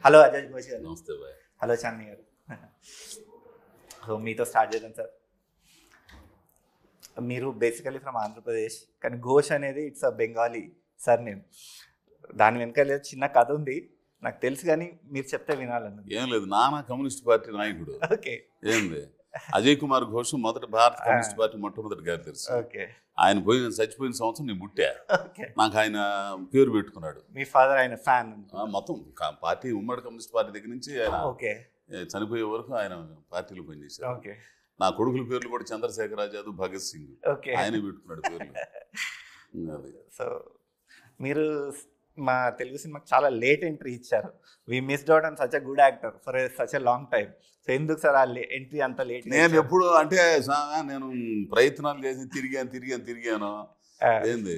Hello Ajay Ghosh గారు. నమస్తే bye. Hello చాన్ని గారు. సో మీతో స్టార్ట్ చేద్దాం సార్. మీరు బేసికలీ ఫ్రమ్ ఆంధ్రప్రదేశ్, కానీ ఘోష్ అనేది it's a Bengali sir name. దాని వెనకాల చిన్న కథ ఉంది నాకు తెలుసు, కానీ మీరు చెప్తే వినాలన్నది. ఏం లేదు, నానా కమ్యూనిస్ట్ పార్టీ నాయకుడు. ఓకే. ఏంది అజయ్ కుమార్ ఘోష్ మొదటి భారత కమ్యూనిస్ట్ పార్టీ మొట్టమొదటి గారు తెలుసు. ఓకే. ఆయన చచ్చిపోయిన సంవత్సరం నేను పుట్టా. ఓకే. నాకు ఆయన పేరు పెట్టుకున్నాడు. మీ ఫాదర్ ఆయన ఫ్యాన్? మొత్తం పార్టీ ఉమ్మడి కమ్యూనిస్ట్ పార్టీ దగ్గర నుంచి ఆయన ఓకే చనిపోయే వరకు ఆయన పార్టీలో పనిచేశారు. ఓకే. నా కొడుకుల పేర్లు కూడా చంద్రశేఖర్ ఆజాద్, భగత్ సింగ్, ఓకే, ఆయనే పెట్టుకున్నాడు పేర్లు. సో మీరు మా తెలుగు సినిమాకి చాలా లేట్ ఎంట్రీ ఇచ్చారు. We missed out and such a good actor for such a long time. So ఎందుకు సార్ ఆ ఎంట్రీ అంత లేట్? నేను ఎప్పుడు అంటే నేను ప్రయత్నాలు చేసి తిరిగాను. ఏంది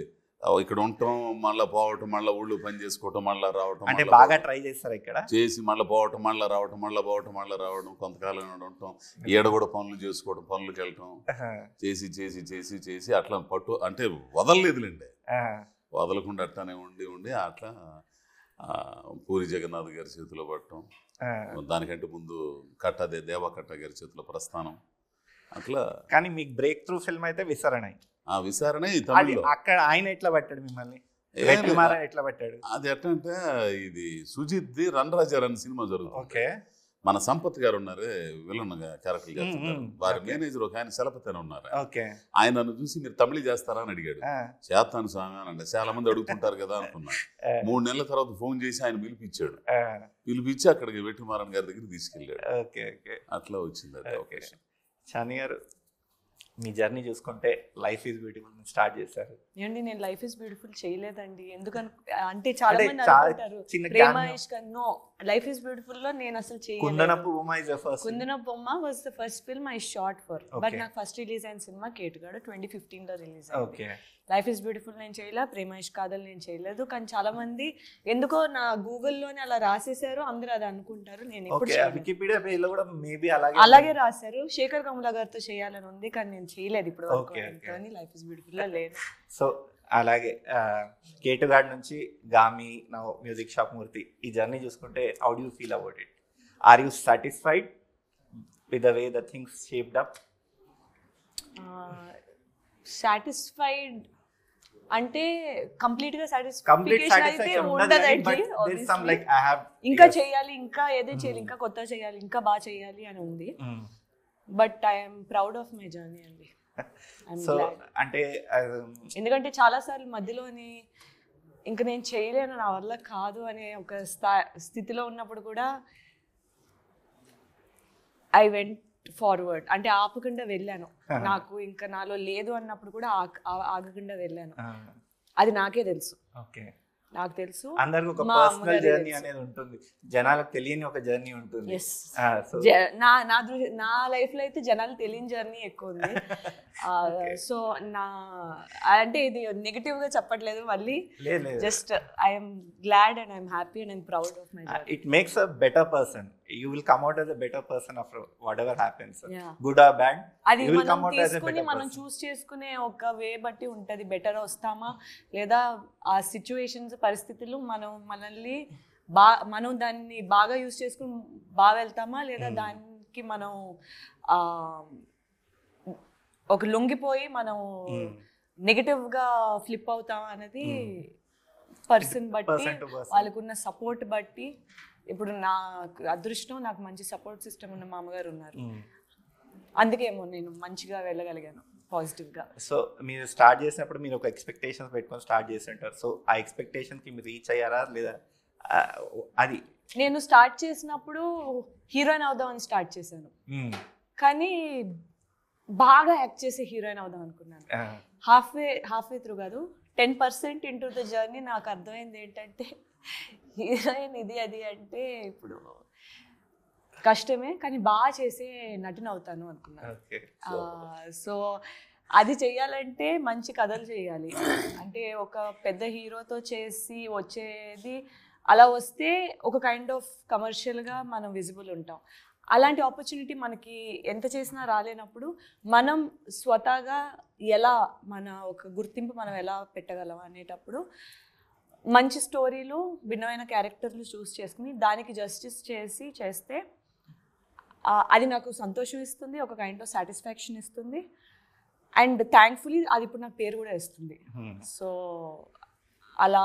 ఇక్కడ ఉండటం, మళ్ళీ పోవటం, మళ్ళీ ఊళ్ళో పని చేసుకోవటం, మళ్ళీ రావటం. అంటే బాగా ట్రై చేస్తారు ఇక్కడ చేసి మళ్ళీ పోవటం, మళ్ళీ రావటం, మళ్ళీ పోవటం, మళ్ళీ రావడం, కొంతకాలం ఉండటం, ఈడ కూడా పనులు చేసుకోవడం, పనులకు వెళ్ళటం, చేసి చేసి చేసి చేసి అట్లా పట్టు అంటే వదలలేదులేండి. వదలకుండా అట్లానే ఉండి అట్లా పూరి జగన్నాథ్ గారి చేతిలో పట్టడం, దానికంటే ముందు దేవకట్ట గారి చేతిలో ప్రస్థానం, అట్లా. కానీ మీకు బ్రేక్ త్రూ ఫిల్మ్ అయితే విసరణై. విచారణ అక్కడ ఆయన ఎట్లా పట్టాడు మిమ్మల్ని? ఎట్లా పట్టాడు? అది ఎట్లా అంటే, ఇది సుజిత్ రణరాజర్ అనే సినిమా జరుగుతుంది. ఓకే. మన సంపత్ గారు ఉన్నారు, విలన్ క్యారెక్టర్ చేస్తున్నారు. వారి మేనేజర్ ఒక ఆయన శలపతి అని ఉన్నారు. ఆయన నన్ను చూసి మీరు తమిళ చేస్తారా అని అడిగాడు. చేస్తాను స్వామి అని అంటే, చాలా మంది అడుగుతుంటారు కదా అనుకున్నా. 3 నెలల తర్వాత ఫోన్ చేసి ఆయన పిలిపించి అక్కడికి వెట్టిమారన్ గారి దగ్గర తీసుకెళ్ళాడు. అట్లా వచ్చింది అవకాశం. చాని గారు, మీ జర్నీ చూసుకుంటే లైఫ్ ఈజ్ బ్యూటిఫుల్ స్టార్ట్ చేశారు. ఏమండి, నేను లైఫ్ ఈజ్ బ్యూటిఫుల్ చేయలేదండి. అంటే చాలా మంది అనుకుంటారు ప్రేమ ఇష్క. నో, లైఫ్ ఈజ్ బ్యూటిఫుల్ లో నేను అసలు చేయలేదు. కుందన బొమ్మ was the first film I shot for. But నాకు ఫస్ట్ రిలీజ్ అయిన సినిమా కేటుగాడు 2015 లో రిలీజ్ అయింది. లైఫ్ ఈజ్ బ్యూటిఫుల్ నేను చేయలే, ప్రేమ ఇష్క కాదల్ నేను చేయలేదు. కానీ చాలా మంది ఎందుకో నా గూగుల్లోనే అలా రాసేసారు, అందరూ అది అనుకుంటారు. నేను అలాగే రాశారు. శేఖర్ కమలా గారితో చేయాలని ఉంది, కానీ నేను చేయలేదు ఇప్పుడు వరకు. లైఫ్ ఈజ్ బ్యూటిఫుల్ లో లేదు. సో అలాగే కేటుగాడ్ నుంచి గామి, నా మ్యూజిక్ షాప్ మూర్తి, ఈ జర్నీ చూసుకుంటే how do you feel about it? Are you satisfied with the way the things shaped up? Satisfied అంటే కంప్లీట్ గా సాటిస్ఫాక్షన్ అయితే ఉండదండి. ఇంకా చేయాలి, ఇంకా ఏదో చేయాలి, ఇంకా కొత్త చేయాలి, ఇంకా బాగా చేయాలి అని ఉంది. But I'm proud of my journey అండి. అంటే ఎందుకంటే చాలా సార్లు మధ్యలోని ఇంకా నేను చేయలేను, నా వల్ల కాదు అనే ఒక స్థితిలో ఉన్నప్పుడు కూడా ఐ వెంట్ ఫార్వర్డ్. అంటే ఆపకుండా వెళ్ళాను. నాకు ఇంకా నాలో లేదు అన్నప్పుడు కూడా ఆగకుండా వెళ్ళాను. అది నాకే తెలుసు. నాకు తెలుసు. అందరికి ఒక పర్సనల్ జర్నీ అనేది ఉంటుంది, జనాలకు తెలియని ఒక జర్నీ ఉంటుంది. నా లైఫ్ లో అయితే జనాలు తెలియని జర్నీ ఎక్కువ ఉంది. సో అంటే ఇది నెగటివ్ గా చెప్పట్లేదు, మళ్ళీ just I'm glad and I'm happy and I'm proud of my journey. It makes a better person. You will come out as a better person after whatever happens. Good or bad, you will come out as a better person. మనం చూస్ చేసుకునే ఒక వే బట్టి ఉంటది. Better వస్తామా లేదా ఆ situations, పరిస్థితులు మనం దాన్ని బాగా యూస్ చేసుకుని బాగా వెళ్తామా, లేదా దానికి మనం ఒక లొంగిపోయి మనం నెగటివ్ గా ఫ్లిప్ అవుతామా అనేది పర్సన్ బట్టి, వాళ్ళకున్న సపోర్ట్ బట్టి. ఇప్పుడు నా అదృష్టం, నాకు మంచి సపోర్ట్ సిస్టమ్ ఉన్న మామగారు ఉన్నారు. అందుకేమో నేను మంచిగా వెళ్ళగలిగాను పాజిటివ్గా. సో మీరు స్టార్ట్ చేసినప్పుడు మీరు ఒక ఎక్స్పెక్టేషన్స్ పెట్టుకొని స్టార్ట్ చేసి ఉంటారు. సో ఆ ఎక్స్పెక్టేషన్కి మీరు రీచ్ అయ్యారా లేదా? అది నేను స్టార్ట్ చేసినప్పుడు హీరోయిన్ అవుదామని స్టార్ట్ చేశాను, కానీ బాగా యాక్ట్ చేసి హీరోయిన్ అవుదాం అనుకున్నాను. హాఫ్ వే త్రూ కాదు, 10% ఇంటూ ద జర్నీ నాకు అర్థమైంది ఏంటంటే హీరోయిన్ ఇది అది అంటే ఇప్పుడు కష్టమే, కానీ బాగా చేసే నటన అవుతాను అనుకున్నాను. సో అది చెయ్యాలంటే మంచి కథలు చేయాలి. అంటే ఒక పెద్ద హీరోతో చేసి వచ్చేది అలా వస్తే ఒక కైండ్ ఆఫ్ కమర్షియల్గా మనం విజిబుల్ ఉంటాం. అలాంటి ఆపర్చునిటీ మనకి ఎంత చేసినా రాలేనప్పుడు మనం స్వతహాగా ఎలా మన ఒక గుర్తింపు మనం ఎలా పెట్టగలం అనేటప్పుడు మంచి స్టోరీలు భిన్నమైన క్యారెక్టర్లు చూస్ చేసుకుని దానికి జస్టిస్ చేస్తే అది నాకు సంతోషం ఇస్తుంది, ఒక కైండ్ ఆఫ్ సాటిస్ఫాక్షన్ ఇస్తుంది. అండ్ థ్యాంక్ఫుల్లీ అది ఇప్పుడు నాకు పేరు కూడా ఇస్తుంది. సో అలా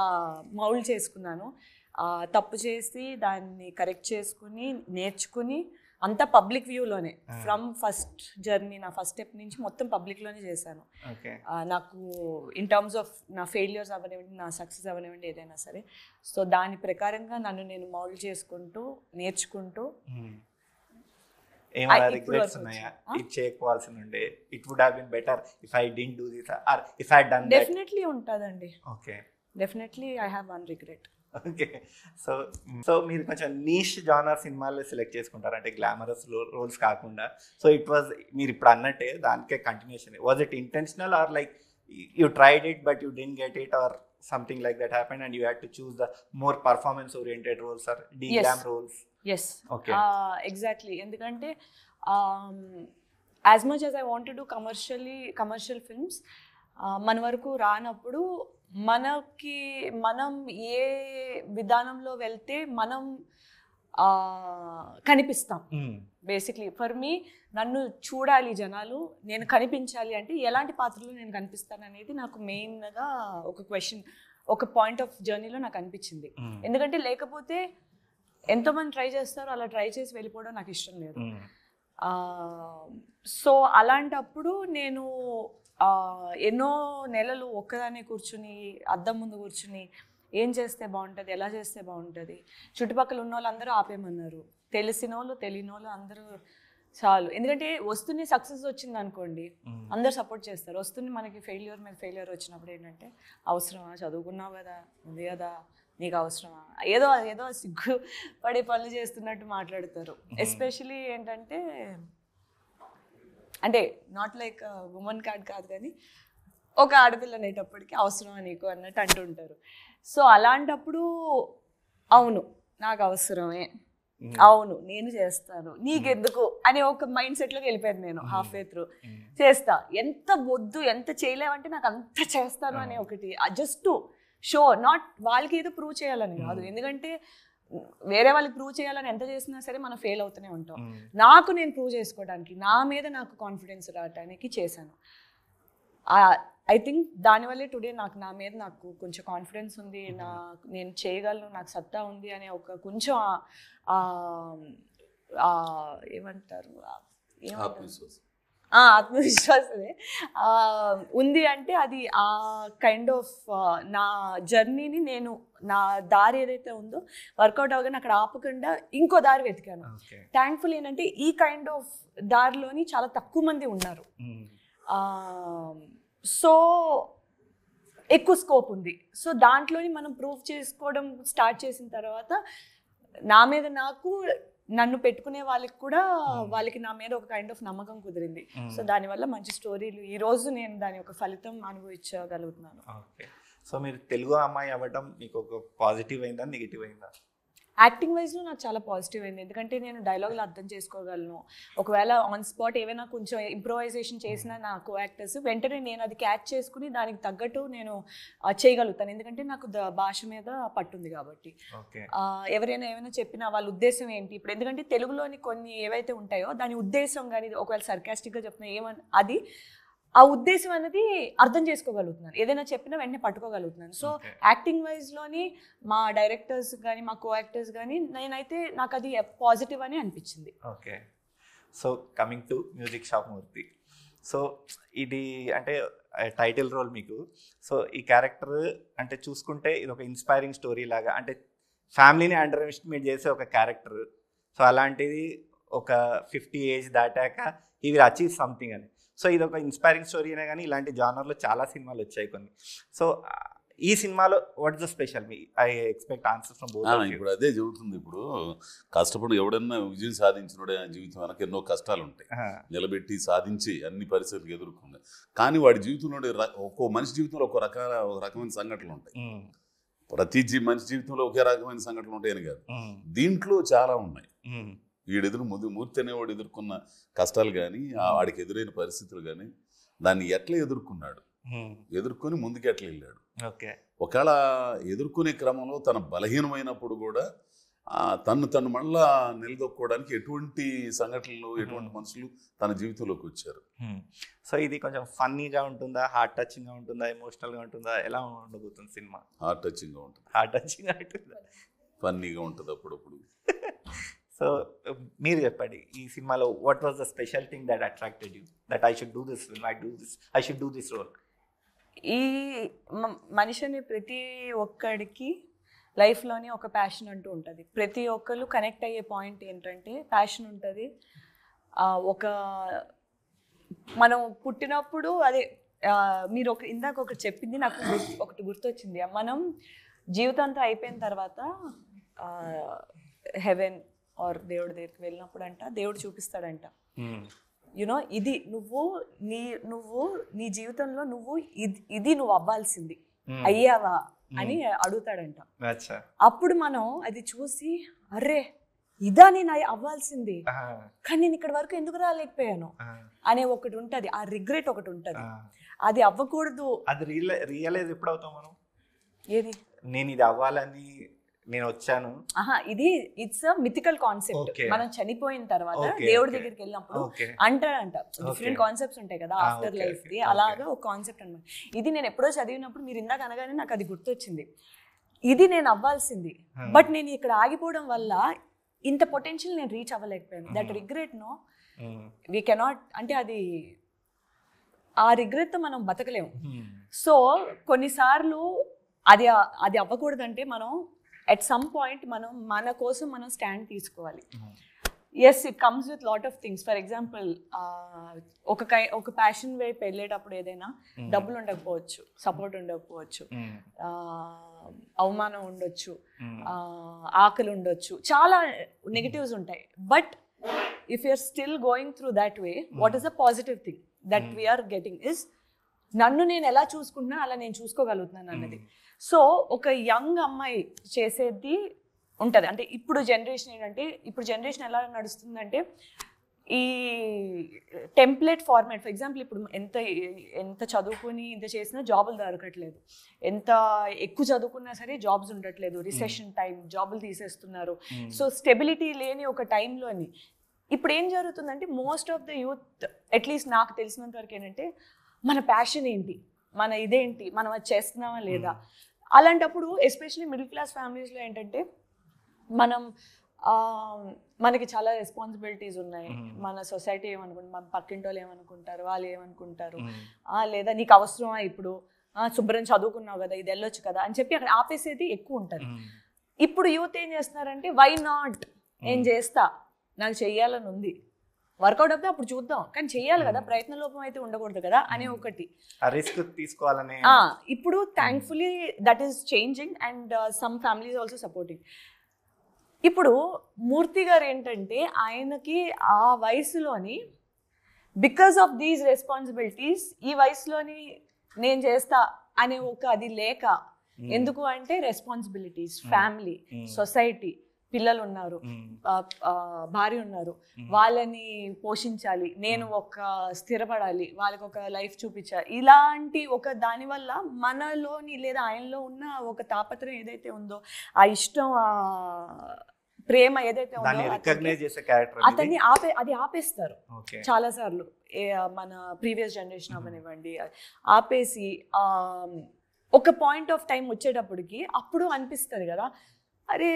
మౌల్డ్ చేసుకున్నాను. తప్పు చేసి దాన్ని కరెక్ట్ చేసుకుని నేర్చుకుని అంతా పబ్లిక్ వ్యూలోనే ఫ్రమ్ ఫస్ట్ జర్నీ, నా ఫస్ట్ స్టెప్ నుంచి మొత్తం పబ్లిక్లోనే చేశాను. నాకు ఇన్ టర్మ్స్ ఆఫ్ నా ఫెయిల్యూర్స్ అవనివ్వండి, నా సక్సెస్ అవనివ్వండి, ఏదైనా సరే. సో దాని ప్రకారంగా నన్ను నేను మౌల్డ్ చేసుకుంటూ నేర్చుకుంటూ. ఏమైనా రిగ్రెట్స్ ఉన్నాయా? ఇది చేయకపోవాల్సి ఉండే, it would have been better if I didn't do this or if I done that? Definitely ఉంటుందండి. Okay, definitely I have one regret. Okay. So మీరు కొంచెం నీష్ జానర్ సినిమాలు సెలెక్ట్ చేసుకుంటారు, అంటే గ్లామరస్ రోల్స్ కాకుండా. సో ఇట్ వాజ్, మీరు ఇప్పుడు అన్నట్టే దానికే continuation. Was it intentional or like you tried it but you didn't get it, or something like that happened and you had to choose the more performance oriented roles or glam roles? Yes, exactly. ఎందుకంటే as much as I want to do commercial films, మన వరకు రానప్పుడు మనం ఏ విధానంలో వెళ్తే మనం కనిపిస్తాం. Basically for me, నన్ను చూడాలి జనాలు, నేను కనిపించాలి అంటే ఎలాంటి పాత్రలో నేను కనిపిస్తాను అనేది నాకు మెయిన్గా ఒక క్వశ్చన్, ఒక పాయింట్ ఆఫ్ జర్నీలో నాకు అనిపించింది. ఎందుకంటే లేకపోతే ఎంతోమంది ట్రై చేస్తారు, అలా ట్రై చేసి వెళ్ళిపోవడం నాకు ఇష్టం లేదు. సో అలాంటప్పుడు నేను ఎన్నో నెలలు ఒక్కదానే కూర్చుని అద్దం ముందు కూర్చుని ఏం చేస్తే బాగుంటుంది, ఎలా చేస్తే బాగుంటుంది, చుట్టుపక్కల ఉన్న వాళ్ళు అందరూ ఆపేమన్నారు, తెలిసిన వాళ్ళు తెలియని వాళ్ళు అందరూ చాలు. ఎందుకంటే వస్తున్న సక్సెస్ వచ్చింది అనుకోండి, అందరు సపోర్ట్ చేస్తారు. వస్తుంది మనకి ఫెయిల్యూర్ మీద ఫెయిల్యూర్ వచ్చినప్పుడు ఏంటంటే, అవసరమా, చదువుకున్నావు కదా, ఉంది కదా, నీకు అవసరమా, ఏదో సిగ్గు పడే పనులు చేస్తున్నట్టు మాట్లాడతారు. ఎస్పెషలీ ఏంటంటే, అంటే నాట్ లైక్ ఉమెన్ కార్డ్ కాదు కానీ ఒక ఆడపిల్ల అనేటప్పటికీ అవసరమా నీకు అన్నట్టు అంటుంటారు. సో అలాంటప్పుడు అవును నాకు అవసరమే, అవును నేను చేస్తాను, నీకెందుకు అనే ఒక మైండ్ సెట్లోకి వెళ్ళిపోయాను నేను. హాఫ్ వే త్రూ చేస్తా, ఎంత వద్దు ఎంత చేయలేమంటే నాకు అంత చేస్తాను అనే ఒకటి, జస్ట్ టు షో, నాట్ వాళ్ళకి ఏదో ప్రూవ్ చేయాలని కాదు. ఎందుకంటే వేరే వాళ్ళకి ప్రూవ్ చేయాలని ఎంత చేసినా సరే మనం ఫెయిల్ అవుతూనే ఉంటాం. నాకు నేను ప్రూవ్ చేసుకోవడానికి, నా మీద నాకు కాన్ఫిడెన్స్ రావడానికి చేశాను. ఐ థింక్ దానివల్లే టుడే నా మీద నాకు కొంచెం కాన్ఫిడెన్స్ ఉంది, నేను చేయగలను, నాకు సత్తా ఉంది అనే ఒక కొంచెం ఏమంటారు ఆత్మవిశ్వాసమే ఉంది. అంటే అది ఆ కైండ్ ఆఫ్ నా జర్నీని, నేను నా దారి ఏదైతే ఉందో వర్కౌట్ అవగానే అక్కడ ఆపకుండా ఇంకో దారి వెతికాను. థ్యాంక్ఫుల్ ఏంటంటే ఈ కైండ్ ఆఫ్ దారిలోని చాలా తక్కువ మంది ఉన్నారు. సో ఎక్కువ స్కోప్ ఉంది. సో దాంట్లోని మనం ప్రూవ్ చేసుకోవడం స్టార్ట్ చేసిన తర్వాత నా మీద నన్ను పెట్టుకునే వాళ్ళకి కూడా వాళ్ళకి నా మీద ఒక కైండ్ ఆఫ్ నమ్మకం కుదిరింది. సో దానివల్ల మంచి స్టోరీలు ఈ రోజు నేను దాని యొక్క ఫలితం అనుభవించగలుగుతున్నాను. ఓకే. సో మీరు తెలుగు అమ్మాయి అవ్వడం మీకు ఒక పాజిటివ్ అయిందా, నెగిటివ్ అయిందా? యాక్టింగ్ వైజ్లో నాకు చాలా పాజిటివ్ అయింది. ఎందుకంటే నేను డైలాగులు అర్థం చేసుకోగలను. ఒకవేళ ఆన్ స్పాట్ ఏమైనా కొంచెం ఇంప్రొవైజేషన్ చేసినా నా కో యాక్టర్స్ వెంటనే నేను అది క్యాచ్ చేసుకుని దానికి తగ్గట్టు నేను చేయగలుగుతాను. ఎందుకంటే నాకు భాష మీద పట్టుంది కాబట్టి. ఎవరైనా ఏమైనా చెప్పినా వాళ్ళ ఉద్దేశం ఏంటి, ఇప్పుడు ఎందుకంటే తెలుగులోని కొన్ని ఏవైతే ఉంటాయో దాని ఉద్దేశం కానీ ఒకవేళ సర్కాస్టిక్గా చెప్పినా అది ఆ ఉద్దేశం అనేది అర్థం చేసుకోగలుగుతున్నాను, ఏదైనా చెప్పినా వెంటనే పట్టుకోగలుగుతున్నాను. సో యాక్టింగ్ వైజ్లోని మా డైరెక్టర్స్ కానీ మా కో యాక్టర్స్ కానీ నేనైతే నాకు అది పాజిటివ్ అని అనిపించింది. Okay. So coming to music Shop Murthy, so ఇది అంటే టైటిల్ రోల్ మీకు. సో ఈ క్యారెక్టర్ అంటే చూసుకుంటే ఇది ఒక ఇన్స్పైరింగ్ స్టోరీ లాగా, అంటే ఫ్యామిలీని అండర్ ఎస్టిమేట్ చేసే ఒక క్యారెక్టర్. సో అలాంటిది ఒక 50 ఏజ్ దాటాక హీ విల్ అచీవ్ సంథింగ్ అని. సో ఇది ఒక ఇన్స్పైరింగ్ స్టోరీ అయినా కానీ ఇలాంటి జానర్లో చాలా సినిమాలు వచ్చాయి కొన్ని. సో ఈ సినిమాలో what is the special? Me I expect answer from both. ఇప్పుడు అదే జరుగుతుంది. ఇప్పుడు కష్టపడి ఎవడన్నా విజయం సాధించినోడే జీవితం వెనక ఎన్నో కష్టాలు ఉంటాయి, నిలబెట్టి సాధించి అన్ని పరిస్థితులు ఎదుర్కొంది. కానీ వాడి జీవితంలో ఒక్కో మనిషి జీవితంలో ఒక రకమైన సంఘటనలు ఉంటాయి. ప్రతి మనిషి జీవితంలో ఒకే రకమైన సంఘటనలు ఉంటాయని కాదు, దీంట్లో చాలా ఉన్నాయి. మూర్తి అనేవాడు ఎదుర్కొన్న కష్టాలు కానీ వాడికి ఎదురైన పరిస్థితులు కానీ దాన్ని ఎట్లా ఎదుర్కొన్నాడు, ఎదుర్కొని ముందుకు ఎట్లా వెళ్ళాడు. ఓకే. ఒకవేళ ఎదుర్కొనే క్రమంలో తన బలహీనమైనప్పుడు కూడా తను మళ్ళా నిలదొక్కోవడానికి ఎటువంటి సంఘటనలు, ఎటువంటి మనుషులు తన జీవితంలోకి వచ్చారు. సో ఇది కొంచెం ఫన్నీగా ఉంటుందా, హార్ట్ టచింగ్గా ఉంటుందా, ఎమోషనల్గా ఉంటుందా, ఎలా ఉండబోతుంది సినిమా? హార్ట్ టచింగ్గా ఉంటుంది. హార్ట్ టచింగ్గా ఉంటుందా, ఫన్నీగా ఉంటుంది అప్పుడప్పుడు. సో మీరు చెప్పండి, ఈ సినిమాలో what was the special thing that attracted you, that I should do this film, I should do this role? ఈ మనిషిని ప్రతి ఒక్కడికి లైఫ్లోని ఒక ప్యాషన్ అంటూ ఉంటుంది. ప్రతి ఒక్కరు కనెక్ట్ అయ్యే పాయింట్ ఏంటంటే ప్యాషన్ ఉంటుంది. ఒక మనం పుట్టినప్పుడు అదే మీరు ఇందాక ఒకటి చెప్పింది నాకు ఒకటి గుర్తొచ్చింది. మనం జీవితంతో అయిపోయిన తర్వాత హెవెన్ ఆర్ దేవుడి దగ్గరికి వెళ్ళినప్పుడు అంట దేవుడు చూపిస్తాడంట, యునో ఇది నువ్వు నీ జీవితంలో ఇది నువ్వు అవ్వాల్సింది, అయ్యావా అని అడుగుతాడంట. అప్పుడు మనం అది చూసి అరే ఇదా నేను అవ్వాల్సింది, కానీ నేను ఇక్కడ వరకు ఎందుకు రాలేకపోయాను అనే ఒకటి ఉంటుంది. ఆ రిగ్రెట్ ఒకటి ఉంటుంది, అది అవ్వకూడదు. అది రియలైజ్ ఎప్పుడు అవుతాం మనం? ఏది నేను ఇది అవ్వాలని నేను వచ్చాను. ఇది ఇట్స్ మిథికల్ కాన్సెప్ట్. మనం చనిపోయిన తర్వాత దేవుడి దగ్గరికి వెళ్ళినప్పుడు అంటాడంట, డిఫరెంట్ కాన్సెప్ట్స్ ఉంటాయి కదా ఆఫ్టర్ లైఫ్ ది, అలాగా ఒక కాన్సెప్ట్ అనమాట. ఇది నేను ఎప్పుడో చదివినప్పుడు మీరు ఇందాక అనగానే నాకు అది గుర్తొచ్చింది. ఇది నేను అవ్వాల్సింది, బట్ నేను ఇక్కడ ఆగిపోవడం వల్ల ఇంత పొటెన్షియల్ నేను రీచ్ అవ్వలేకపోయాను. That regret no we cannot, అంటే అది ఆ రిగ్రెట్తో మనం బతకలేము. సో కొన్నిసార్లు అది అవ్వకూడదంటే మనం అట్ సమ్ పాయింట్ మన కోసం మనం స్టాండ్ తీసుకోవాలి. Yes, it comes with lot of things. For example ఒక ప్యాషన్ వైపు వెళ్ళేటప్పుడు ఏదైనా డబ్బులు ఉండకపోవచ్చు, సపోర్ట్ ఉండకపోవచ్చు, అవమానం ఉండొచ్చు, ఆకలి ఉండొచ్చు, చాలా నెగటివ్స్ ఉంటాయి. But if you're still going through that way, what is the positive thing that we're getting is నన్ను నేను ఎలా చూసుకుంటున్నాను అలా నేను చూసుకోగలుగుతున్నాను అన్నది. సో ఒక యంగ్ అమ్మాయి చేసేది ఉంటుంది. అంటే ఇప్పుడు జనరేషన్ ఎలా నడుస్తుందంటే ఈ టెంప్లెట్ ఫార్మాట్. ఫర్ ఎగ్జాంపుల్ ఇప్పుడు ఎంత చదువుకుని ఇంత చేసినా జాబులు దొరకట్లేదు, ఎంత ఎక్కువ చదువుకున్నా సరే జాబ్స్ ఉండట్లేదు, రిసెషన్ టైం, జాబులు తీసేస్తున్నారు. సో స్టెబిలిటీ లేని ఒక టైంలోని ఇప్పుడు ఏం జరుగుతుందంటే most of the youth, at least నాకు తెలిసినంత వరకు ఏంటంటే మన ప్యాషన్ ఏంటి, మన ఇదేంటి, మనం అది చేస్తున్నామా లేదా. అలాంటప్పుడు ఎస్పెషల్లీ మిడిల్ క్లాస్ ఫ్యామిలీస్లో ఏంటంటే మనకి చాలా రెస్పాన్సిబిలిటీస్ ఉన్నాయి. మన సొసైటీ ఏమనుకుంటారు, మన పక్కింటి వాళ్ళు ఏమనుకుంటారు, వాళ్ళు ఏమనుకుంటారు, లేదా నీకు అవసరమా ఇప్పుడు, శుభ్రం చదువుకున్నావు కదా ఇది వెళ్ళొచ్చు కదా అని చెప్పి అక్కడ ఆపేసేది ఎక్కువ ఉంటుంది. ఇప్పుడు యూత్ ఏం చేస్తున్నారంటే వై నాట్, నేను చేస్తా, నాకు చెయ్యాలని ఉంది, వర్కౌట్ అవుతే అప్పుడు చూద్దాం, కానీ చెయ్యాలి కదా, ప్రయత్న లోపం అయితే ఉండకూడదు కదా అని ఒకటి రిస్క్ తీసుకోవాలని. ఇప్పుడు thankfully that is changing and some families also supporting. ఇప్పుడు మూర్తి గారు ఏంటంటే ఆయనకి ఆ వయసులోని బికాస్ ఆఫ్ దీస్ రెస్పాన్సిబిలిటీస్ ఈ వయసులోని నేను చేస్తా అనే ఒక అది లేక, ఎందుకు అంటే రెస్పాన్సిబిలిటీస్, ఫ్యామిలీ, సొసైటీ, పిల్లలు ఉన్నారు, భార్య ఉన్నారు, వాళ్ళని పోషించాలి, నేను ఒక స్థిరపడాలి, వాళ్ళకి ఒక లైఫ్ చూపించాలి, ఇలాంటి ఒక దానివల్ల మనలోని లేదా ఆయనలో ఉన్న ఒక తాపత్రయం ఏదైతే ఉందో, ఆ ఇష్టం, ఆ ప్రేమ ఏదైతే ఉందో అతన్ని ఆపేస్తారు చాలా సార్లు. మన ప్రీవియస్ జనరేషన్ అవనివ్వండి, ఆపేసి ఒక పాయింట్ ఆఫ్ టైం వచ్చేటప్పటికి అప్పుడు అనిపిస్తుంది కదా, అరే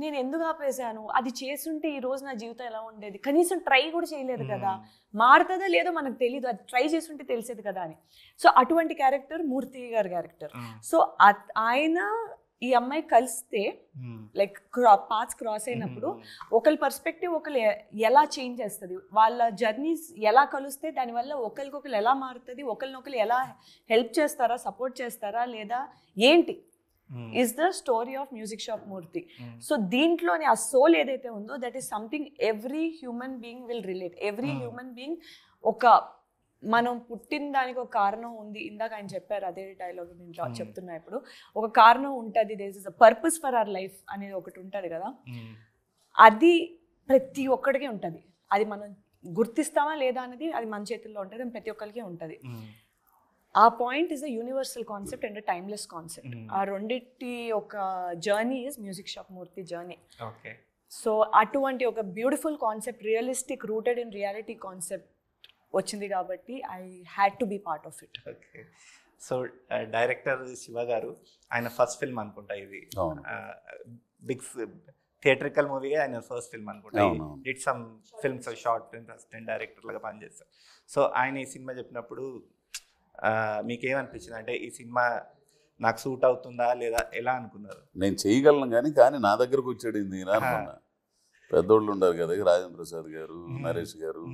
నేను ఎందుకు ఆపేసాను, అది చేస్తుంటే ఈ రోజు నా జీవితం ఎలా ఉండేది, కనీసం ట్రై కూడా చేయలేదు కదా, మారుతుందో లేదో మనకు తెలీదు, అది ట్రై చేస్తుంటే తెలిసేది కదా అని. సో అటువంటి క్యారెక్టర్ మూర్తి గారి క్యారెక్టర్. సో ఆయన ఈ అమ్మాయి కలిస్తే లైక్ పాత్స్ క్రాస్ అయినప్పుడు ఒకరి పర్స్పెక్టివ్ ఒకరు ఎలా చేంజ్ చేస్తుంది, వాళ్ళ జర్నీస్ ఎలా కలుస్తే దానివల్ల ఒకరికొకరు ఎలా మారుతుంది, ఒకరినొకరు ఎలా హెల్ప్ చేస్తారా, సపోర్ట్ చేస్తారా లేదా ఏంటి, is the story of Music Shop Murthy. So దీంట్లోని ఆ సోల్ ఏదైతే ఉందో that is something every human being will relate. Every human being ఒక మనం పుట్టిన దానికి ఒక కారణం ఉంది. ఇందాక ఆయన చెప్పారు అదే డైలాగ్ నేను చెప్తున్నా. ఇప్పుడు ఒక కారణం ఉంటుంది, there is a purpose for our life అనేది ఒకటి ఉంటుంది కదా, అది ప్రతి ఒక్కడికి ఉంటుంది. అది మనం గుర్తిస్తామా లేదా అనేది అది మన చేతుల్లో ఉంటుంది, ప్రతి ఒక్కరికి ఉంటుంది. ఆ point is a universal concept and timeless concept. ఆ రెండింటి ఒక journey is Music Shop Murthy journey. Okay. So అటువంటి ఒక beautiful concept, realistic, rooted in reality concept వచ్చింది కాబట్టి I had to be part of it. Okay. So director Shiva గారు, ఆయన first film అనుకుంటా ఇది, బిగ్ థియేట్రికల్ మూవీ ఆయన ఫస్ట్ ఫిల్మ్ అనుకుంటా. Did some films, short films, assistant director లాగా పనిచేస్తారు. సో ఆయన ఈ సినిమా చెప్పినప్పుడు మీకేమనిపించింది? అంటే ఈ సినిమా నాకు సూట్ అవుతుందా లేదా ఎలా అనుకున్నారు? నేను చేయగలను కానీ నా దగ్గరకు వచ్చాడు నేను అనుకున్నా. పెద్దోళ్ళు ఉన్నారు కదా, రాజేంద్ర ప్రసాద్ గారు, నరేష్ గారు,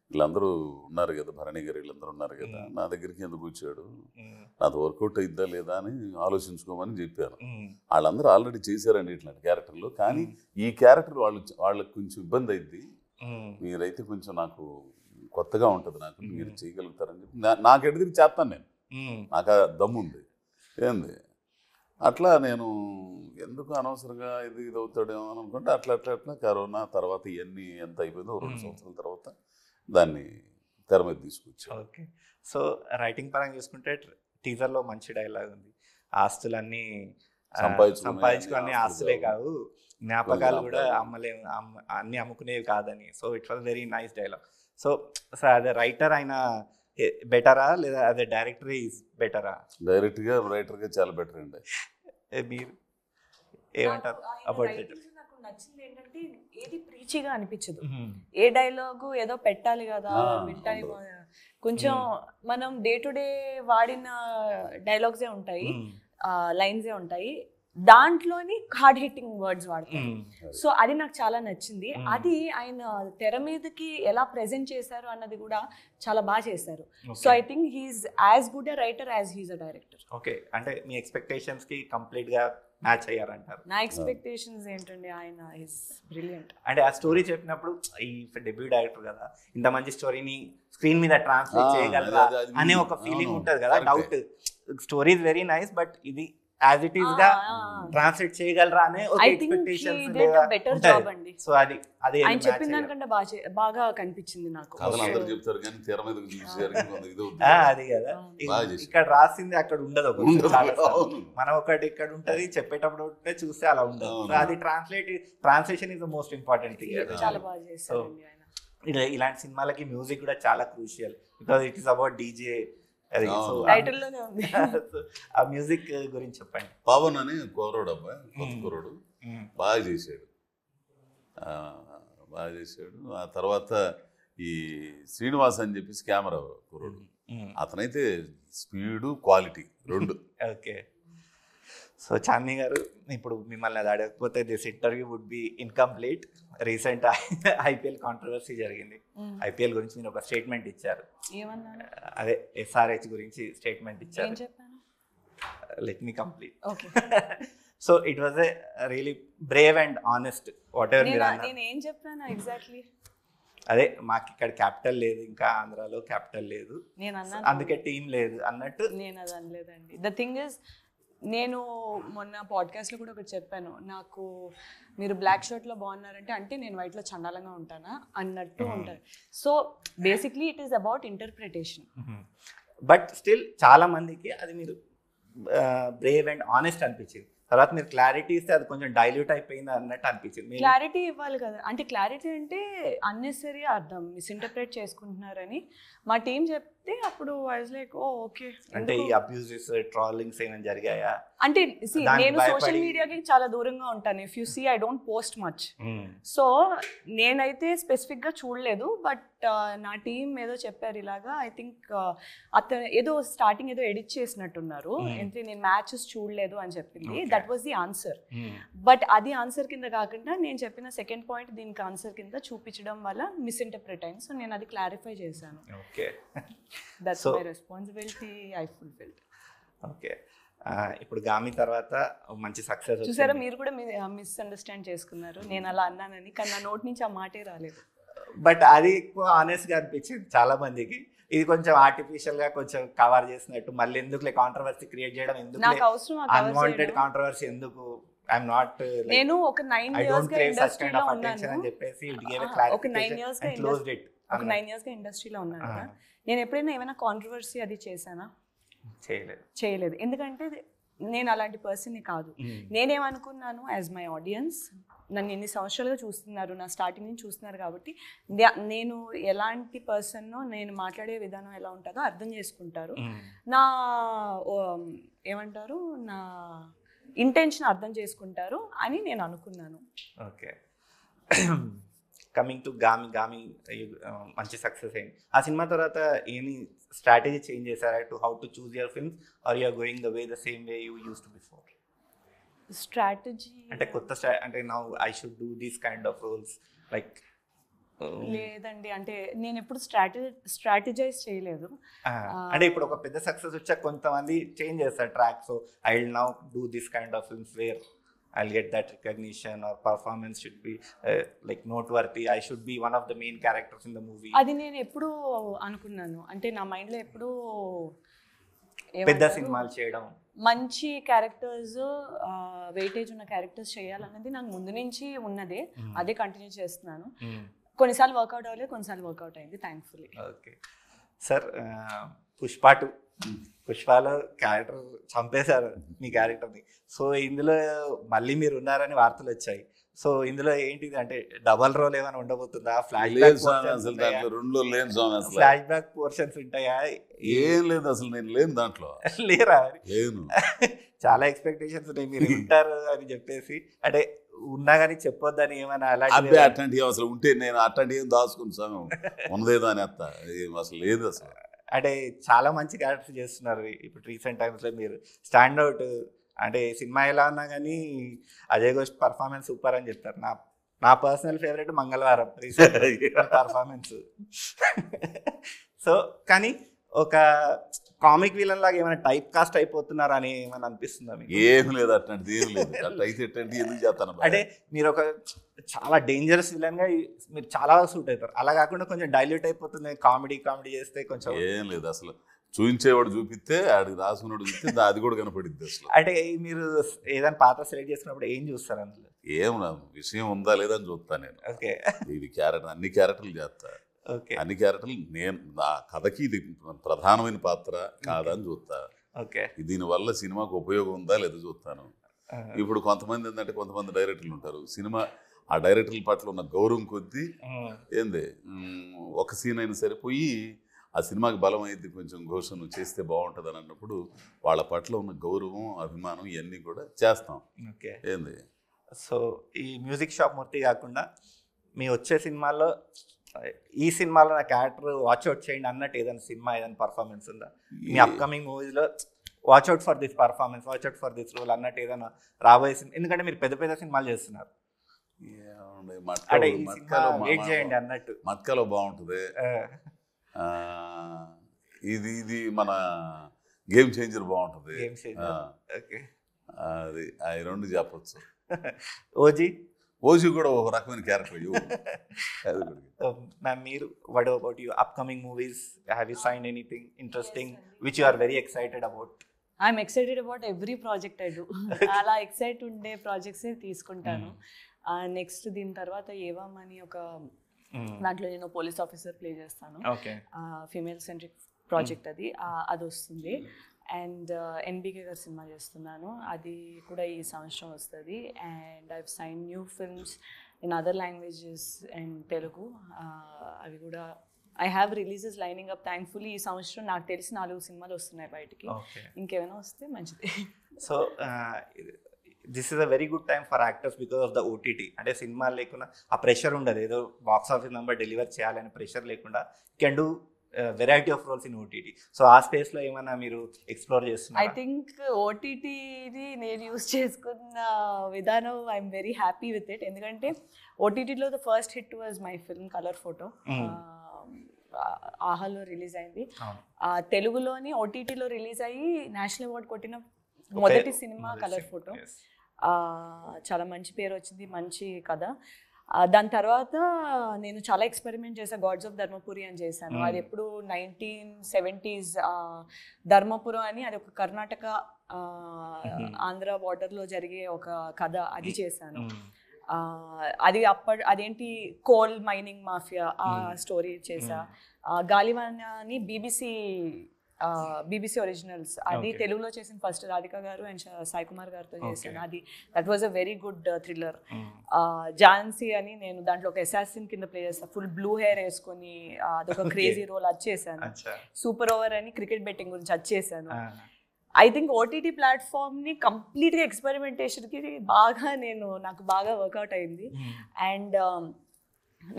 వీళ్ళందరూ ఉన్నారు కదా, భరణి గారు, వీళ్ళందరూ ఉన్నారు కదా, నా దగ్గరికి ఎందుకు వచ్చాడు, నాది వర్కౌట్ అయిద్దా లేదా అని ఆలోచించుకోమని చెప్పాను. వాళ్ళందరూ ఆల్రెడీ చేశారండి ఇట్లాంటి క్యారెక్టర్లు, కానీ ఈ క్యారెక్టర్ వాళ్ళకి కొంచెం ఇబ్బంది అయింది, మీరైతే కొంచెం నాకు కొత్తగా ఉంటుంది, నాకు మీరు చేయగలుగుతారని చెప్పి నాకు ఎడిదిరి చేస్తాను నేను, నాకు ఆ దమ్ము ఉంది ఏంది. అట్లా నేను ఎందుకు అనవసరంగా ఇది అవుతాడేమో అని అనుకుంటే అట్లా కరోనా తర్వాత ఇవన్నీ ఎంత అయిపోయిందో 2 సంవత్సరాల తర్వాత దాన్ని తెర మీద తీసుకొచ్చాను. ఓకే. సో రైటింగ్ పరంగా చూసుకుంటే టీజర్లో మంచి డైలాగ్ ఉంది, ఆస్తులన్నీ సంపాదించుకునే ఆస్తులే కావు, జ్ఞాపకాలు కూడా అన్ని అమ్ముకునేవి కాదని. So it was very nice dialogue. So as a writer ఆయన బెటరా లేదా యాజ్ ఎ డైరెక్టర్ ఈజ్ బెటరా? రైటర్గా చాలా బెటర్ అండి. మీరు ఏమంటారు అబౌట్ దట్? నాకు నచ్చింది ఏంటంటే ఏది ప్రీచిగా అనిపించదు. ఏ డైలాగు ఏదో పెట్టాలి కదా వింటాయి, కొంచెం మనం డే టు డే వాడిన డైలాగ్సే ఉంటాయి, లైన్సే ఉంటాయి, దాంట్లోని హార్డ్ హిట్టింగ్ వర్డ్స్ వాడతారు. సో అది నాకు చాలా నచ్చింది. అది ఆయన తెర మీదకి ఎలా ప్రెజెంట్ చేశారు అన్నది కూడా చాలా బాగా చేశారు. So I think he's as good a writer as he's a director. Okay. అంటే మీ ఎక్స్పెక్టేషన్స్ కి కంప్లీట్ గా మ్యాచ్ అయ్యారంటారు? నా ఎక్స్పెక్టేషన్స్ ఏంటండి, ఆయన ఇస్ బ్రిలియంట్. అంటే ఆ స్టోరీ చెప్పినప్పుడు ఈ డెబ్యూ డైరెక్టర్ కదా, ఇంత మంచి స్టోరీని స్క్రీన్ మీద ట్రాన్స్లేట్ చేయగలరా అనే ఒక ఫీలింగ్ ఉంటుంది కదా, doubt. Story is very nice, but ఇది యాజ్ ఇట్ ఈస్ గా ట్రాన్స్లేట్ చేయగలరా అనే ఒక ఎక్స్పెక్టేషన్స్ ఉంటాయి. సో అది ఆయన చెప్పిన దానికంటే బాగా కనిపించింది నాకు. అది కదా, ఇక్కడ రాసింది అక్కడ ఉండదు, మనం ఒకటి ఇక్కడ ఉంటది, చెప్పేటప్పుడు ఉంటే చూస్తే అలా ఉండదు. అది translation is the most important thing. చాలా బాగా చేశారు ఆయన. ఇలాంటి సినిమాలకి మ్యూజిక్ కూడా చాలా crucial, because it is about DJ. ఆ మ్యూజిక్ గురించి చెప్పండి. పవన్ అని కుర్రోడు అబ్బాయి, కొత్త కుర్రోడు, బాగా చేశాడు. ఆ తర్వాత ఈ శ్రీనివాస్ అని చెప్పేసి కెమెరా కుర్రోడు, అతనైతే స్పీడు క్వాలిటీ రెండు. ఓకే. సో చాందిని గారు, ఇప్పుడు మిమ్మల్ని అది అడగకపోతే this interview would be incomplete. Recent IPL controversy జరిగింది. ఐపీఎల్ గురించి మీరు ఒక స్టేట్మెంట్ ఇచ్చారు. అదే ఎస్ఆర్హెచ్ గురించి స్టేట్మెంట్ ఇచ్చారు. Let me complete. So it was a really Brave and honest what ever మీరు అన్నారు. నేను ఏం చెప్పాను ఎగ్జాక్ట్లీ? అదే మాకు ఇక్కడ క్యాపిటల్ లేదు, ఇంకా ఆంధ్రాలో క్యాపిటల్ లేదు, అందుకే టీం లేదు అన్నట్టు. నేను అది అనలేదండి. ద థింగ్ ఇస్, నేను మొన్న పాడ్కాస్ట్లో కూడా ఒకటి చెప్పాను, నాకు మీరు బ్లాక్ షర్ట్లో బాగున్నారంటే అంటే నేను వైట్లో చండాలంగా ఉంటానా అన్నట్టు ఉంటారు. So basically it is about interpretation. But still చాలా మందికి అది మీరు బ్రేవ్ అండ్ ఆనెస్ట్ అనిపించింది. తర్వాత మీరు క్లారిటీ ఇస్తే అది కొంచెం డైల్యూట్ అయిపోయింది అన్నట్టు అనిపించింది. క్లారిటీ ఇవ్వాలి కదా, అంటే క్లారిటీ అంటే అన్నెసరీ అర్థం మిస్ఇంటర్ప్రెట్ చేసుకుంటున్నారని మా టీం చెప్తే అప్పుడు I was like oh okay. అంటే ఈ అబ్యూజెస్, ట్రోలింగ్స్ ఏమైనా జరిగాయా? అంటే నేను సోషల్ మీడియాకి చాలా దూరంగా ఉంటాను. If you see I don't post much. So నేనైతే స్పెసిఫిక్గా చూడలేదు, బట్ నా టీం ఏదో చెప్పారు ఇలాగా. ఐ థింక్ అతను ఏదో స్టార్టింగ్ ఏదో ఎడిట్ చేసినట్టున్నారు, ఎందుకంటే నేను మ్యాచెస్ చూడలేదు అని చెప్పింది. That was the answer. But అది ఆన్సర్ కింద కాకుండా నేను చెప్పిన సెకండ్ పాయింట్ దీనికి ఆన్సర్ కింద చూపించడం వల్ల మిస్ఇంటర్ప్రెట్ అయింది. సో నేను అది క్లారిఫై చేశాను. Okay. That's my responsibility, I fulfilled. Okay. ఇప్పుడు గామి తర్వాత మంచి సక్సెస్ చూసారా, మీరు కూడా మిస్అండర్స్టాండ్ చేసుకున్నారు నేను అలా అన్నానని, కానీ నా నోట్ నుంచి ఆ మాటే రాలేదు. బట్ అది ఎక్కువ ఆనెస్ట్గా అనిపించింది చాలా మందికి. ఇది కొంచెం ఆర్టిఫిషియల్ గా కొంచెం కవర్ చేసినట్టు, మళ్ళీ ఎందుకు కాంట్రవర్సీ క్రియేట్ చేయడం, ఎందుకు అన్వాంటెడ్ కాంట్రవర్సీ ఎందుకు, ఐఎమ్ నాట్, నేను ఒక 9 years గా ఇండస్ట్రీలో ఉన్నాను అని చెప్పేసి ఒక 9 years గా ఇండస్ట్రీలో ఉన్నాను. నేను ఎప్పుడైనా ఏమైనా కాంట్రవర్సీ అది చేశానా? చేయలేదు. ఎందుకంటే నేను అలాంటి పర్సన్ని కాదు. నేనేమనుకున్నాను, యాజ్ మై ఆడియన్స్ నన్ను ఎన్ని సంవత్సరాలుగా చూస్తున్నారు, నా స్టార్టింగ్ నుంచి చూస్తున్నారు కాబట్టి నేను ఎలాంటి పర్సన్నో, నేను మాట్లాడే విధానం ఎలా ఉంటుందో అర్థం చేసుకుంటారు, నా ఏమంటారు నా ఇంటెన్షన్ అర్థం చేసుకుంటారు అని నేను అనుకున్నాను. ఓకే, కమింగ్ టు గామి మంచి సక్సెస్ అయింది. ఆ సినిమా తర్వాత ఏమి స్ట్రాటజీ చేంజ్ చేశారా to how to choose your films, or you're going the way the same way you use to before? Strategy అంటే కొత్త అంటే now I should do these kind of roles like. లేదండి, అంటే నేను ఎప్పుడు స్ట్రాటజైజ్ చేయలేదు. అంటే ఇప్పుడు ఒక పెద్ద సక్సెస్ వచ్చాక కొంతమంది చేంజ్ చేస్తారు track. So I will now do this kind of films wear I'll get that recognition or performance should be like noteworthy. I should be one of the main characters in the movie. అది నేను ఎప్పుడు అనుకున్నాను, అంటే నా మైండ్లో ఎప్పుడు పెద్ద సినిమాలు చేయడం, మంచి క్యారెక్టర్స్, వెయిటేజ్ ఉన్న క్యారెక్టర్స్ చేయాలన్నది నాకు ముందు నుంచి ఉన్నదే. అదే కంటిన్యూ చేస్తున్నాను. కొన్నిసార్లు వర్కౌట్ అవ్వలేదు, కొన్నిసార్లు వర్కౌట్ అయింది, థ్యాంక్ఫుల్లీ. ఓకే సార్, పుష్పలో క్యారెక్టర్ చంపేశారు మీ క్యారెక్టర్ని. సో ఇందులో మళ్ళీ మీరు ఉన్నారని వార్తలు వచ్చాయి. సో ఇందులో ఏంటిది అంటే డబల్ రోల్ ఏమైనా ఉండబోతుందా? ఫ్లాష్ బ్యాక్ పోర్షన్స్ ఉంటాయా? ఏం లేదు అసలు, నేను లేను దాంట్లో. లేరా? లేను. చాలా ఎక్స్పెక్టేషన్స్ ఉన్నాయి మీరు ఉంటారు అని చెప్పేసి. అంటే ఉన్నా కానీ చెప్పొద్దని ఏమైనా అలాంటి అట్లాంటివి అసలు ఉంటే నేను అట్లాంటివి ఏం దాచుకుని సమయం ఉన్నదేదో అని అసలు లేదు అసలు. అంటే చాలా మంచి క్యారెక్టర్స్ చేస్తున్నారు ఇప్పుడు రీసెంట్ టైమ్స్లో. మీరు స్టాండ్అవుట్ అంటే సినిమా ఎలా ఉన్నా కానీ అజయ్ ఘోష్ పర్ఫార్మెన్స్ సూపర్ అని చెప్తారు. నా పర్సనల్ ఫేవరెట్ మంగళవారం రీసెంట్ పర్ఫార్మెన్స్. సో కానీ ఒక కామిక్ విలన్ లాగా ఏమైనా టైప్ కాస్ట్ అయిపోతున్నారు అని ఏమైనా అనిపిస్తుందా మీకు? ఏం లేదు, అట్లాంటిది ఏం లేదు. అట్లా అయితే ఎందుకు చేస్తాను అంటే మీరు ఒక చాలా డేంజరస్ విలన్ గా మీరు చాలా సూట్ అవుతారు. అలా కాకుండా కొంచెం డైల్యూట్ అయిపోతుంది, కామెడీ చేస్తే కొంచెం. ఏం లేదు అసలు, చూపించేవాడు చూపిస్తే ఆడికి రాసుకున్నాడు చూపిస్తే అది కూడా కనపడిద్ది అసలు. అంటే మీరు ఏదైనా పాత్ర సెలెక్ట్ చేసుకున్నప్పుడు ఏం చూస్తారు అందులో? ఏం విషయం ఉందా లేదా అని చూస్తాను నేను. ఓకే, ఇది క్యారెక్టర్, అన్ని క్యారెక్టర్లు చేస్తా. అన్ని క్యారెక్టర్లు నేను నా కథకి ఇది ప్రధానమైన పాత్ర కాదా అని చూస్తా. ఓకే, దీనివల్ల సినిమాకు ఉపయోగం ఉందా లేదా చూస్తాను. ఇప్పుడు కొంతమంది ఏంటంటే కొంతమంది డైరెక్టర్లు ఉంటారు, సినిమా ఆ డైరెక్టర్ల పట్ల ఉన్న గౌరవం కొద్దీ ఏంది ఒక సీన్ అయినా సరిపోయి ఆ సినిమాకి బలం అయితే కొంచెం ఘోషను చేస్తే బాగుంటుంది అని అన్నప్పుడు వాళ్ళ పట్ల ఉన్న గౌరవం, అభిమానం ఇవన్నీ కూడా చేస్తాం. ఓకే, ఏంది. సో ఈ మ్యూజిక్ షాప్ మూర్తి కాకుండా మీ వచ్చే సినిమాల్లో ఈ సినిమాలో నా క్యారెక్టర్ వాచ్అవుట్ చేయండి అన్నట్టు ఏదైనా సినిమా, ఏదైనా పర్ఫార్మెన్స్ ఉందా మీ అప్కమింగ్ మూవీస్లో? Watch out for this performance, watch out for this role అన్నట్టు ఏదైనా రాబోయే సినిమా? ఎందుకంటే మీరు పెద్ద సినిమాలు చేస్తున్నారు. చేయండి అన్నట్టు మట్కలో బాగుంటుంది. ఇది మన గేమ్ చేంజర్ బాగుంటుంది. అది ఆ రెండు చెప్పచ్చు. ఓజీ కూడా ఒక రకమైన క్యారెక్టర్. మ్యామ్, మీరు what about you upcoming movies? Have you signed anything interesting which you are very excited about? I'm excited about every project I do. అలా ఎక్సైట్ ఉండే ప్రాజెక్ట్స్ తీసుకుంటాను. నెక్స్ట్ దీని తర్వాత ఏవామ్ అని ఒక దాంట్లో నేను పోలీస్ ఆఫీసర్ ప్లే చేస్తాను. ఫీమేల్ సెంట్రిక్ ప్రాజెక్ట్ అది వస్తుంది. అండ్ ఎన్బికే గారి సినిమా చేస్తున్నాను, అది కూడా ఈ సంవత్సరం వస్తుంది. And I've sign new films in other languages and Telugu. అవి కూడా I have releases lining up. Thankfully ఈ సంవత్సరం నాకు తెలిసి 4 సినిమాలు వస్తున్నాయి బయటికి. ఇంకేమైనా వస్తే మంచిది. So this is a very good time for actors because of the OTT. అంటే సినిమా లేకుండా ఆ ప్రెషర్ ఉండదు, ఏదో బాక్స్ ఆఫీస్ నెంబర్ డెలివర్ చేయాలనే ప్రెషర్ లేకుండా can do variety of roles in OTT. So ఆ స్పేస్లో ఏమైనా మీరు ఎక్స్ప్లోర్ చేస్తున్నారు? ఐ థింక్ ఓటీటీని నేను యూజ్ చేసుకున్న విధానం I'm very happy with it. ఎందుకంటే ఓటీటీలో the first hit was my film colour photo. ఆహాలో రిలీజ్ అయింది. తెలుగులోని ఓటీటీలో రిలీజ్ అయ్యి నేషనల్ అవార్డ్ కొట్టిన మొదటి సినిమా కలర్ ఫోటో. చాలా మంచి పేరు వచ్చింది, మంచి కథ. దాని తర్వాత నేను చాలా ఎక్స్పెరిమెంట్ చేశాను. గాడ్స్ ఆఫ్ ధర్మపురి అని చేశాను. అది ఎప్పుడు 1970s ధర్మపురం అని, అది ఒక కర్ణాటక ఆంధ్ర బార్డర్లో జరిగే ఒక కథ, అది చేశాను. అదేంటి కోల్ మైనింగ్ మాఫియా ఆ స్టోరీ చేశా. గాలివాన అని BBC బీబీసీ ఒరిజినల్స్. అది Okay. తెలుగులో చేసిన ఫస్ట్ రాధిక గారు అండ్ సాయి కుమార్ గారితో చేశాను. అది that was a very good thriller. Jhansi అని నేను దాంట్లో ఒక అసాసిన్ కింద ప్లే చేస్తాను, ఫుల్ బ్లూ హెయిర్ వేసుకొని అదొక క్రేజీ రోల్ అది చేశాను. అచ్చా. సూపర్ ఓవర్ అని క్రికెట్ బెట్టింగ్ గురించి అది చేశాను. ఐ థింక్ ఓటీటీ ప్లాట్ఫామ్ని కంప్లీట్గా ఎక్స్పెరిమెంటేషన్కి నాకు బాగా వర్కౌట్ అయింది. అండ్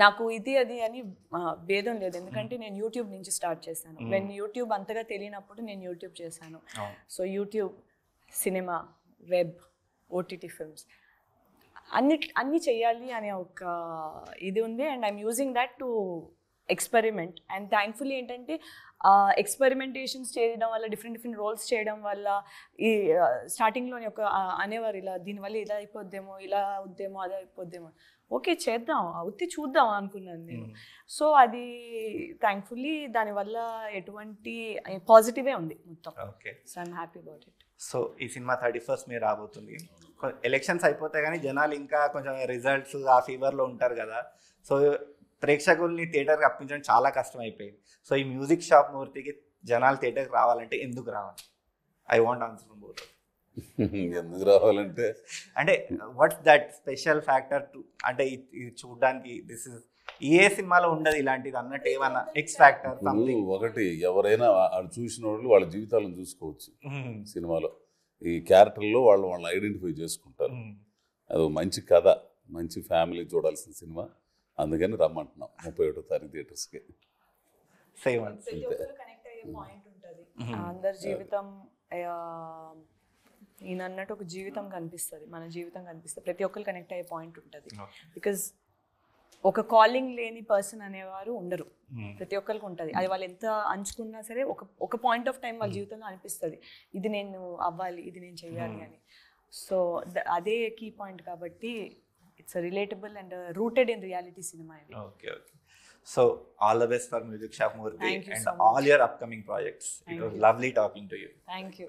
నాకు ఇది అది అని భేదం లేదు, ఎందుకంటే నేను యూట్యూబ్ నుంచి స్టార్ట్ చేశాను. నేను యూట్యూబ్ అంతగా తెలియనప్పుడు నేను యూట్యూబ్ చేశాను. So YouTube, cinema, web, OTT films అన్నీ చెయ్యాలి అనే ఒక ఇది ఉంది. And I'm using that to experiment. And thankfully ఏంటంటే ఎక్స్పెరిమెంటేషన్స్ చేయడం వల్ల, డిఫరెంట్ రోల్స్ చేయడం వల్ల, ఈ స్టార్టింగ్లోని ఒక అనేవారు ఇలా దీనివల్ల ఇలా అయిపోద్దేమో, ఇలా అవుద్దేమో, అది అయిపోద్దేమో, ఓకే చేద్దాం, అవుతే చూద్దాం అనుకున్నాను నేను. సో అది థ్యాంక్ఫుల్లీ దానివల్ల ఎటువంటి పాజిటివే ఉంది మొత్తం. Okay. So I'm happy about it. So ఈ సినిమా 31st మే రాబోతుంది. ఎలక్షన్స్ అయిపోతాయి కానీ జనాలు ఇంకా కొంచెం రిజల్ట్స్ ఆ ఫీవర్లో ఉంటారు కదా. సో ప్రేక్షకుల్ని థియేటర్కి అప్పించడం చాలా కష్టం అయిపోయింది. సో ఈ మ్యూజిక్ షాప్ మూర్తికి జనాలు థియేటర్కి రావాలంటే ఎందుకు రావాలి? I want answer from both. ఎందుకు రావాలంటే అంటే what's that special factor to, అంటే ఇది చూడడానికి దిస్ ఇస్ ఏ సినిమాలో ఉండదు ఇలాంటిది అన్నట్టు ఏమన్నా ఎక్స్ ఫ్యాక్టర్ సంథింగ్? ఒకటి, ఎవరైనా వాళ్ళు చూసిన వాళ్ళు వాళ్ళ జీవితాలను చూసుకోవచ్చు సినిమాలో. ఈ క్యారెక్టర్లో వాళ్ళు ఐడెంటిఫై చేసుకుంటారు. అది మంచి కథ, మంచి ఫ్యామిలీ చూడాల్సిన సినిమా. అందుకని రమ్మంటున్నాం 31వ తారీఖు థియేటర్స్కి. సేమ్ ప్రతి ఒక్కరు కనెక్ట్ అయ్యే పాయింట్ ఉంటుంది. అందరి జీవితం ఈయన అన్నట్టు ఒక జీవితం కనిపిస్తుంది, మన జీవితం కనిపిస్తుంది. ప్రతి ఒక్కరు కనెక్ట్ అయ్యే పాయింట్ ఉంటుంది. బికాజ్ ఒక కాలింగ్ లేని పర్సన్ అనేవారు ఉండరు, ప్రతి ఒక్కరికి ఉంటుంది. అది వాళ్ళు ఎంత అంచుకున్నా సరే ఒక పాయింట్ ఆఫ్ టైం వాళ్ళ జీవితంలో అనిపిస్తుంది, ఇది నేను అవ్వాలి, ఇది నేను చెయ్యాలి అని. సో అదే కీ పాయింట్ కాబట్టి it's relatable and rooted in reality cinema ఇది. Okay. Okay. So all the best for Music Shop Murthy and all your upcoming projects. It was lovely talking to you. Thank you.